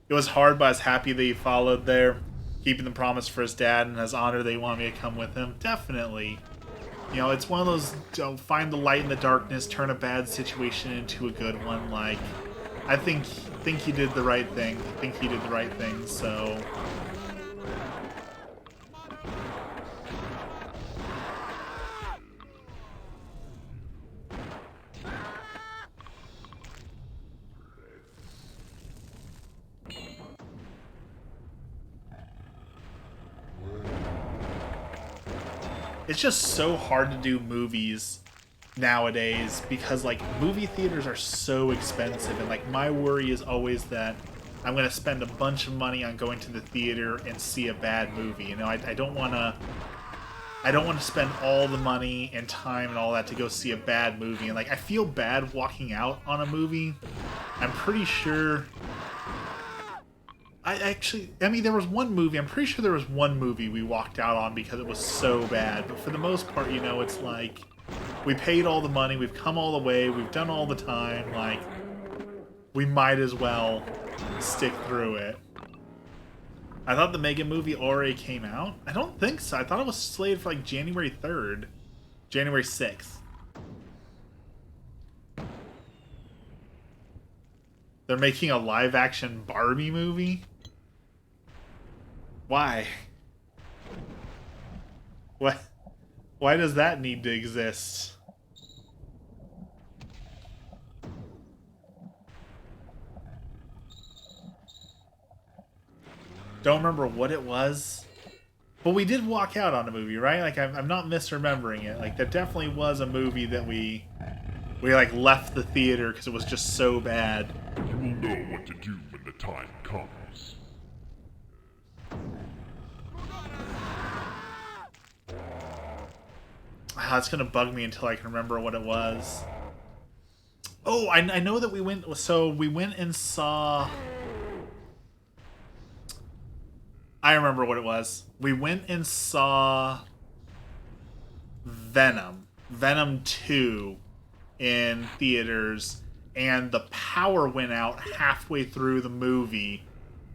It was hard, but I was happy that he followed there, keeping the promise for his dad and his honor that he wanted me to come with him. Definitely. You know, it's one of those find the light in the darkness, turn a bad situation into a good one. Like, I think he did the right thing. I think he did the right thing. So. It's just so hard to do movies nowadays because like movie theaters are so expensive, and like my worry is always that I'm gonna spend a bunch of money on going to the theater and see a bad movie. You know, I don't want to spend all the money and time and all that to go see a bad movie. And like I feel bad walking out on a movie. I'm pretty sure. I mean, there was one movie, I'm pretty sure there was one movie we walked out on because it was so bad. But for the most part, you know, it's like, we paid all the money, we've come all the way, we've done all the time, like, we might as well stick through it. I thought the Megan movie already came out. I don't think so. I thought it was slated for, like, January 3rd. January 6th. They're making a live-action Barbie movie? Why? What? Why does that need to exist? Don't remember what it was. But we did walk out on a movie, right? Like, I'm not misremembering it. Like, that definitely was a movie that we like left the theater because it was just so bad. You will know what to do when the time comes. It's gonna bug me until I can remember what it was. Oh, I know that we went. So we went and saw. I remember what it was. We went and saw Venom 2 in theaters, and the power went out halfway through the movie,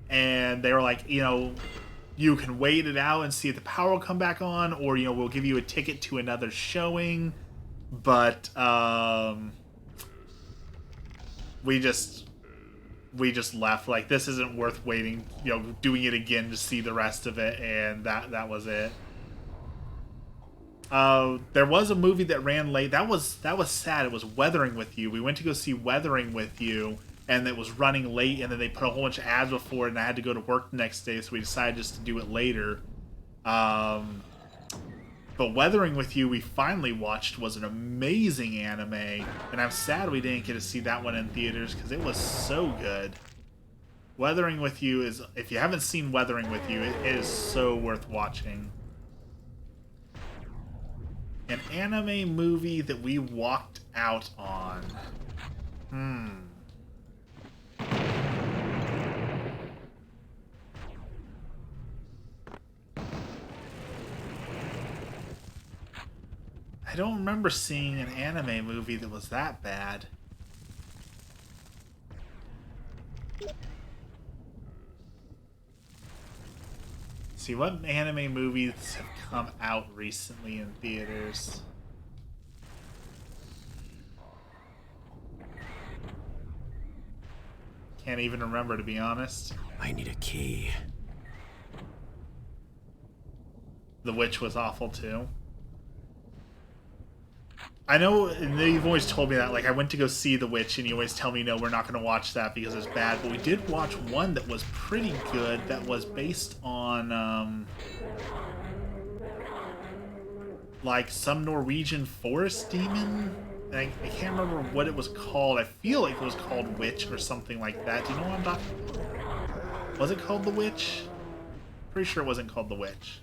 and they were like, you know, you can wait it out and see if the power will come back on, or, you know, we'll give you a ticket to another showing. But we just left. Like, this isn't worth waiting, you know, doing it again to see the rest of it, and that was it. There was a movie that ran late. That was sad. It was Weathering with You. We went to go see Weathering with You, and it was running late, and then they put a whole bunch of ads before it, and I had to go to work the next day, so we decided just to do it later. But Weathering with You, we finally watched, was an amazing anime, and I'm sad we didn't get to see that one in theaters, because it was so good. Weathering with You is, if you haven't seen Weathering with You, it is so worth watching. An anime movie that we walked out on. I don't remember seeing an anime movie that was that bad. See, what anime movies have come out recently in theaters? Can't even remember, to be honest. I need a key. The Witch was awful too. I know, and you've always told me that, like, I went to go see The Witch, and you always tell me, no, we're not going to watch that because it's bad, but we did watch one that was pretty good, that was based on, like, some Norwegian forest demon? I can't remember what it was called. I feel like it was called Witch or something like that. Do you know what I'm talking about? Was it called The Witch? Pretty sure it wasn't called The Witch.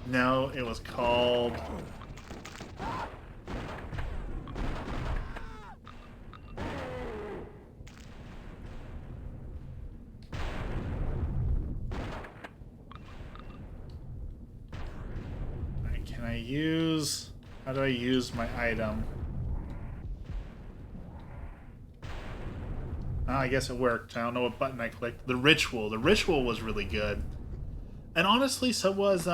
No, it was called... use... How do I use my item? Oh, I guess it worked. I don't know what button I clicked. The Ritual. The Ritual was really good. And honestly, so was,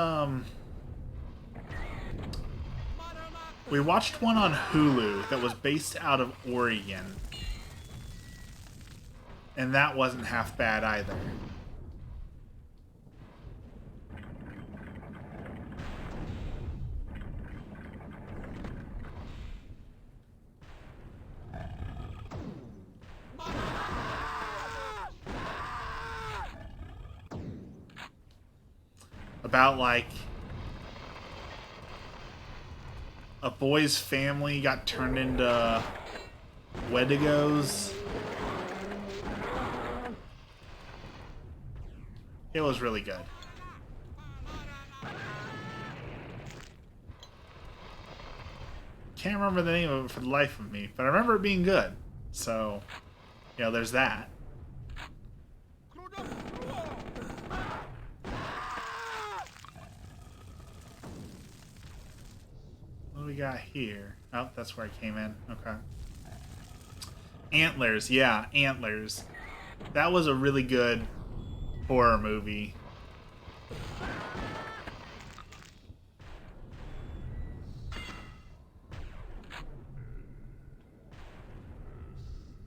we watched one on Hulu that was based out of Oregon. And that wasn't half bad either. About like a boy's family got turned into Wendigos. It was really good. Can't remember the name of it for the life of me, but I remember it being good. So, you know, there's that. What do we got here? Oh, that's where I came in. Okay. Antlers. Yeah, Antlers. That was a really good horror movie.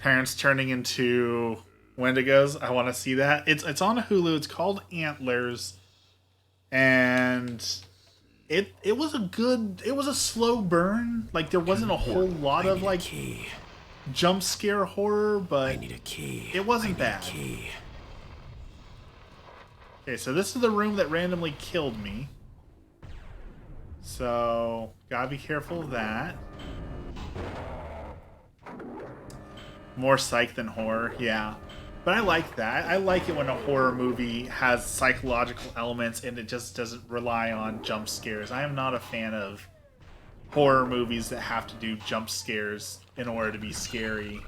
Parents turning into Wendigos. I want to see that. It's on Hulu. It's called Antlers. And it was a slow burn. Like there wasn't a whole lot of like jump scare horror, but I need a key. It wasn't bad. Key. Okay, so this is the room that randomly killed me. So, gotta be careful of that. More psych than horror, yeah. But I like that. I like it when a horror movie has psychological elements and it just doesn't rely on jump scares. I am not a fan of horror movies that have to do jump scares in order to be scary.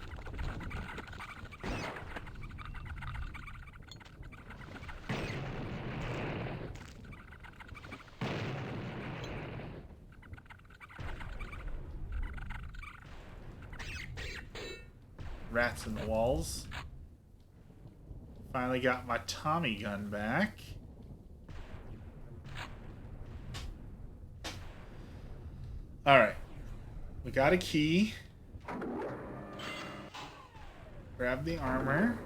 Rats in the walls. Finally got my Tommy gun back. Alright. We got a key. Grab the armor.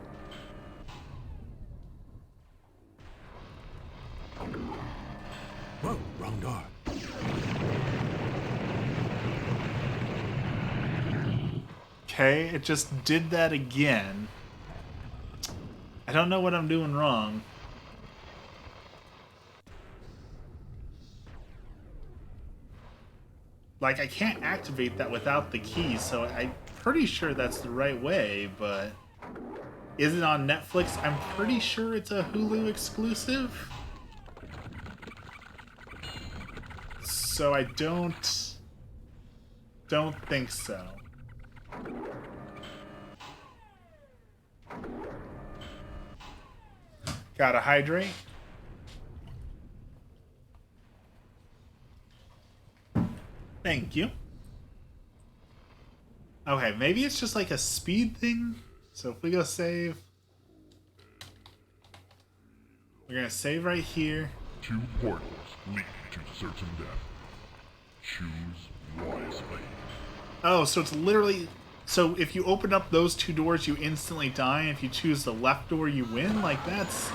Whoa, wrong door. Okay, it just did that again. I don't know what I'm doing wrong. Like, I can't activate that without the key, so I'm pretty sure that's the right way, but... Is it on Netflix? I'm pretty sure it's a Hulu exclusive. So I don't think so. Gotta hydrate. Thank you. Okay, maybe it's just like a speed thing. So if we go save, we're gonna save right here. 2 portals lead to certain death. Choose wisely. Oh, so it's literally... So if you open up those 2 doors, you instantly die. And if you choose the left door, you win? Like, that's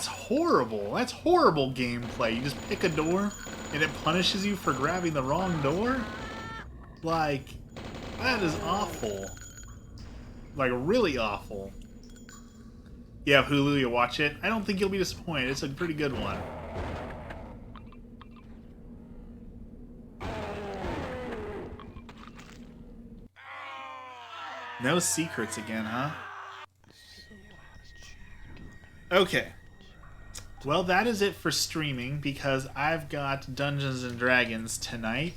horrible. That's horrible gameplay. You just pick a door, and it punishes you for grabbing the wrong door? Like, that is awful. Like, really awful. You have Hulu, you watch it. I don't think you'll be disappointed. It's a pretty good one. No secrets again, huh? Okay. Well, that is it for streaming because I've got Dungeons and Dragons tonight.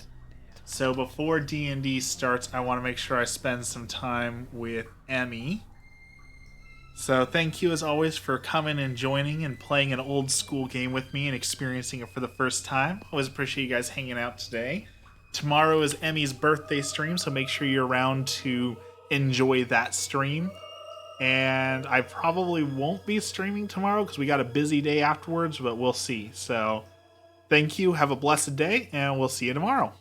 So before D&D starts, I want to make sure I spend some time with Emmy. So thank you as always for coming and joining and playing an old school game with me and experiencing it for the first time. Always appreciate you guys hanging out today. Tomorrow is Emmy's birthday stream, so make sure you're around to enjoy that stream. And I probably won't be streaming tomorrow because we got a busy day afterwards, but we'll see. So thank you, have a blessed day, and we'll see you tomorrow.